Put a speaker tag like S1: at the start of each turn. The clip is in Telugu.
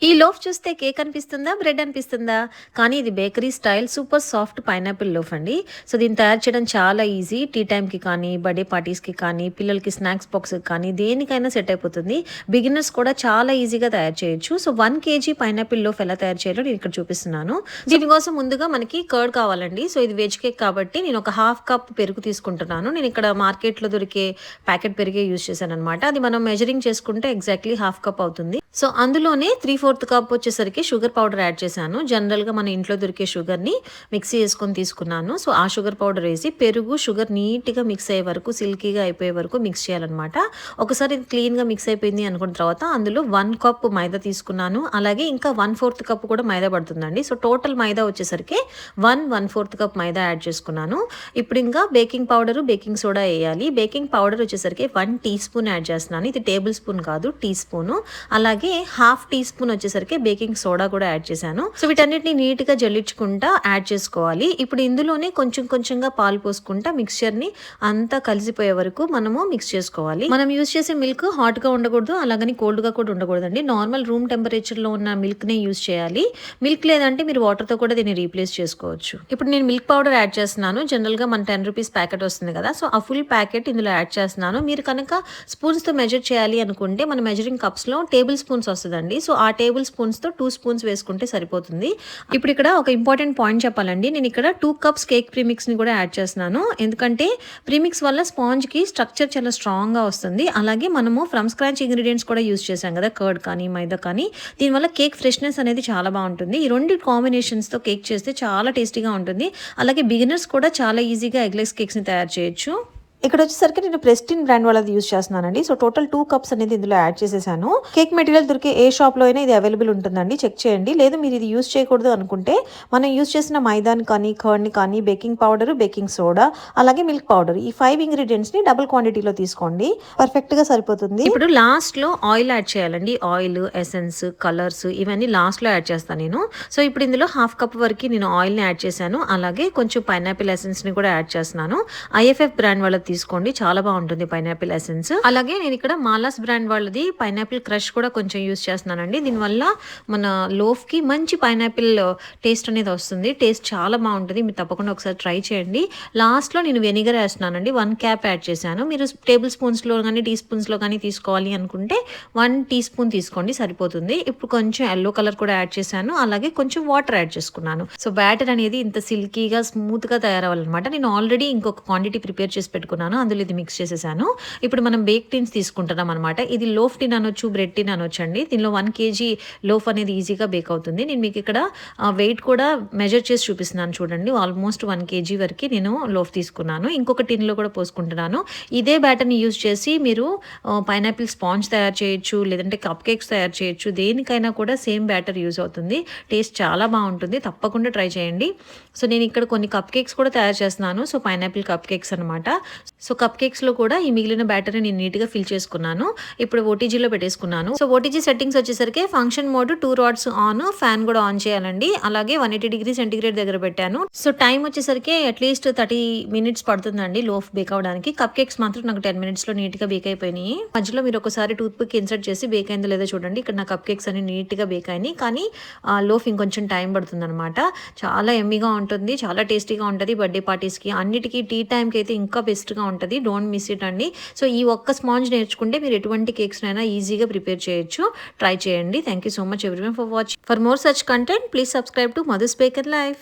S1: ఈ లోఫ్ చూస్తే కేక్ అనిపిస్తుందా? బ్రెడ్ అనిపిస్తుందా? కానీ ఇది bakery style super soft pineapple loaf అండి. సో దీన్ని తయారు చేయడం చాలా ఈజీ. టీ టైమ్‌కి కానీ, బర్త్‌డే పార్టీస్‌కి కానీ, పిల్లలకి స్నాక్స్ బాక్స్‌కి కానీ దేనికైనా సెట్ అయిపోతుంది. బిగినర్స్ కూడా చాలా ఈజీగా తయారు చేయొచ్చు. సో 1 కేజీ పైనాపిల్ లోఫ్ ఎలా తయారు చేయాలో నేను ఇక్కడ చూపిస్తున్నాను. దీనికోసం ముందుగా మనకి కర్డ్ కావాలండి. సో ఇది వెజ్ కేక్ కాబట్టి నేను ఒక హాఫ్ కప్ పెరుగు తీసుకుంటున్నాను. నేను ఇక్కడ మార్కెట్‌లో దొరికే ప్యాకెట్ పెరుగే యూజ్ చేశాననమాట. అది మనం మెజరింగ్ చేసుకుంటే ఎగ్జాక్ట్‌లీ హాఫ్ కప్ అవుతుంది. సో అందులోనే 3/4 కప్ వచ్చేసరికి షుగర్ పౌడర్ యాడ్ చేశాను. జనరల్‌గా మన ఇంట్లో దొరికే షుగర్‌ని మిక్సీ చేసుకొని తీసుకున్నాను. సో ఆ షుగర్ పౌడర్ వేసి పెరుగు, షుగర్ నీట్‌గా మిక్స్ అయ్యే వరకు, సిల్కీగా అయిపోయే వరకు మిక్స్ చేయాలన్నమాట. ఒకసారి ఇది క్లీన్‌గా మిక్స్ అయిపోయింది అనుకున్న తర్వాత అందులో 1 కప్ మైదా తీసుకున్నాను. అలాగే ఇంకా 1/4 కప్ కూడా మైదా పడుతుందండి. సో టోటల్ మైదా వచ్చేసరికి 1/4 కప్ మైదా యాడ్ చేసుకున్నాను. ఇప్పుడు ఇంకా బేకింగ్ పౌడర్, బేకింగ్ సోడా వేయాలి. బేకింగ్ పౌడర్ వచ్చేసరికి 1 టీ స్పూన్ యాడ్ చేస్తున్నాను. ఇది టేబుల్ స్పూన్ కాదు, టీ స్పూను. అలాగే హాఫ్ టీ స్పూన్ వచ్చేసరికి బేకింగ్ సోడా కూడా యాడ్ చేశాను. సో వీటన్నిటిని నీట్ గా జల్లించుకుంటా యాడ్ చేసుకోవాలి. ఇప్పుడు ఇందులోనే కొంచెం కొంచెంగా పాలు పోసుకుంటా మిక్స్చర్ ని అంతా కలిసిపోయే వరకు మనము మిక్స్ చేసుకోవాలి. మనం యూజ్ చేసే మిల్క్ హాట్ గా ఉండకూడదు, అలాగని కోల్డ్ గా కూడా ఉండకూడదండి. నార్మల్ రూమ్ టెంపరేచర్ లో ఉన్న మిల్క్ నే యూజ్ చేయాలి. మిల్క్ లేదంటే మీరు వాటర్ తో కూడా దీన్ని రీప్లేస్ చేసుకోవచ్చు. ఇప్పుడు నేను మిల్క్ పౌడర్ యాడ్ చేస్తున్నాను. జనరల్ గా మన 10 రూపీస్ ప్యాకెట్ వస్తుంది కదా, సో ఆ ఫుల్ ప్యాకెట్ ఇందులో యాడ్ చేస్తున్నాను. మీరు కనుక స్పూన్స్ తో మెజర్ చేయాలి అనుకుంటే మన మెజరింగ్ కప్స్ లో టేబుల్ స్పూన్స్ వస్తుందండి. సో ఆ టేబుల్ స్పూన్స్ తో 2 స్పూన్స్ వేసుకుంటే సరిపోతుంది. ఇప్పుడు ఇక్కడ ఒక ఇంపార్టెంట్ పాయింట్ చెప్పాలండి. నేను ఇక్కడ 2 కప్స్ కేక్ ప్రీమిక్స్ ని కూడా యాడ్ చేస్తున్నాను. ఎందుకంటే ప్రీమిక్స్ వల్ల స్పాంజ్ కి స్ట్రక్చర్ చాలా స్ట్రాంగ్ గా వస్తుంది. అలాగే మనము ఫ్రమ్ స్క్రాచ్ ఇంగ్రీడియంట్స్ కూడా యూజ్ చేసాం కదా, కర్డ్ కానీ మైదా కానీ. దీనివల్ల కేక్ ఫ్రెష్నెస్ అనేది చాలా బాగుంటుంది. ఈ రెండు కాంబినేషన్స్ తో కేక్ చేస్తే చాలా టేస్టీగా ఉంటుంది. అలాగే బిగినర్స్ కూడా చాలా ఈజీగా ఎగ్లెస్ కేక్స్ ని తయారు చేయొచ్చు. ఇక్కడ వచ్చేసరికి నేను ప్రెస్టిన్ బ్రాండ్ వాళ్ళది యూజ్ చేస్తున్నానండి. సో టోటల్ 2 కప్స్ అనేది ఇందులో యాడ్ చేసేసాను. కేక్ మెటీరియల్ దొరికే ఏ షాప్ లో అయినా ఇది అవైలబుల్ ఉంటుందండి, చెక్ చేయండి. లేదు మీరు ఇది యూజ్ చేయకూడదు అనుకుంటే మనం యూజ్ చేసిన మైదాని కానీ, కర్డ్ ని కానీ, బేకింగ్ పౌడర్, బేకింగ్ సోడా, అలాగే మిల్క్ పౌడర్, ఈ 5 ఇంగ్రీడియంట్స్ ని డబుల్ క్వాంటిటీలో తీసుకోండి. పర్ఫెక్ట్ గా సరిపోతుంది. ఇప్పుడు లాస్ట్ లో ఆయిల్ యాడ్ చేయాలండి. ఆయిల్, ఎసెన్స్, కలర్స్ ఇవన్నీ లాస్ట్ లో యాడ్ చేస్తాను నేను. సో ఇప్పుడు ఇందులో హాఫ్ కప్ వరకు నేను ఆయిల్ ని యాడ్ చేశాను. అలాగే కొంచెం పైనాపిల్ ఎసెన్స్ ని కూడా యాడ్ చేస్తున్నాను. IFF బ్రాండ్ వాళ్ళది తీసుకోండి, చాలా బాగుంటుంది పైనాపిల్ ఎసెన్స్. అలాగే నేను ఇక్కడ మాలాస్ బ్రాండ్ వాళ్ళది పైనాపిల్ క్రష్ కూడా కొంచెం యూజ్ చేస్తున్నానండి. దీనివల్ల మన లోఫ్ కి మంచి పైనాపిల్ టేస్ట్ అనేది వస్తుంది. టేస్ట్ చాలా బాగుంటుంది. మీరు తప్పకుండా ఒకసారి ట్రై చేయండి. లాస్ట్ లో నేను వెనిగర్ వేస్తున్నానండి. 1 క్యాప్ యాడ్ చేశాను. మీరు టేబుల్ స్పూన్స్ లో కానీ, టీ స్పూన్స్ లో కానీ తీసుకోవాలి అనుకుంటే 1 టీ స్పూన్ తీసుకోండి, సరిపోతుంది. ఇప్పుడు కొంచెం ఎల్లో కలర్ కూడా యాడ్ చేశాను. అలాగే కొంచెం వాటర్ యాడ్ చేసుకున్నాను. సో బ్యాటర్ అనేది ఇంత సిల్కీగా స్మూత్ గా తయారవ్వాలన్నమాట. నేను ఆల్రెడీ ఇంకొక క్వాంటిటీ ప్రిపేర్ చేసి పెట్టుకున్నాను. అందులో ఇది మిక్స్ చేసేసాను. ఇప్పుడు మనం బేక్ టిన్స్ తీసుకుంటున్నాం అనమాట. ఇది లోఫ్ టిన్ అనొచ్చు, బ్రెడ్ టిన్ అనొచ్చు అండి. దీనిలో 1 కేజీ లోఫ్ అనేది ఈజీగా బేక్ అవుతుంది. నేను మీకు ఇక్కడ వెయిట్ కూడా మెజర్ చేసి చూపిస్తున్నాను చూడండి. ఆల్మోస్ట్ 1 కేజీ వరకు నేను లోఫ్ తీసుకున్నాను. ఇంకొక టిన్లో కూడా పోసుకుంటున్నాను. ఇదే బ్యాటర్ని యూజ్ చేసి మీరు పైనాపిల్ స్పాంజ్ తయారు చేయొచ్చు, లేదంటే కప్ కేక్స్ తయారు చేయొచ్చు. దేనికైనా కూడా సేమ్ బ్యాటర్ యూజ్ అవుతుంది. టేస్ట్ చాలా బాగుంటుంది. తప్పకుండా ట్రై చేయండి. సో నేను ఇక్కడ కొన్ని కప్ కేక్స్ కూడా తయారు చేస్తున్నాను. సో పైనాపిల్ కప్ కేక్స్ అనమాట. సో కప్ కేక్స్ లో కూడా ఈ మిగిలిన బ్యాటర్ నేను నీట్ గా ఫిల్ చేసుకున్నాను. ఇప్పుడు ఓటీజీలో పెట్టేసుకున్నాను. సో ఓటీజీ సెట్టింగ్స్ వచ్చేసరికి function mode 2 rods on, fan కూడా ఆన్ చేయాలండి. అలాగే 180 డిగ్రీ సెంటిగ్రేడ్ దగ్గర పెట్టాను. సో టైం వచ్చేసరికి అట్లీస్ట్ 30 మినిట్స్ పడుతుందండి లోఫ్ బేక్ అవడానికి. కప్ కేక్స్ మాత్రం నాకు 10 మినిట్స్ లో నీట్ గా బేక్ అయిపోయినాయి. మధ్యలో మీరు ఒకసారి టూత్ పిక్ ఇన్సర్ట్ చేసి బేక్ అయిందో లేదో చూడండి. ఇక్కడ నా కప్ కేక్స్ అన్ని నీట్ గా బేక్ అయినాయి. కానీ లోఫ్ ఇంకొంచెం టైం పడుతుంది అనమాట. చాలా ఎమ్మీగా ఉంటుంది, చాలా టేస్టీగా ఉంటుంది. బర్త్డే పార్టీస్ కి అన్నిటికీ, టీ టైం కి అయితే ఇంకా బెస్ట్ గా ఉంటుంది. డోంట్ మిస్ ఇట్ అండి. సో ఈ ఒక్క స్పాంజ్ నేర్చుకుంటే మీరు ఎటువంటి కేక్స్ అయినా ఈజీగా ప్రిపేర్ చేయొచ్చు. ట్రై చేయండి. Thank you so much everyone for watching. For more such content please subscribe to Madhu's bake and life.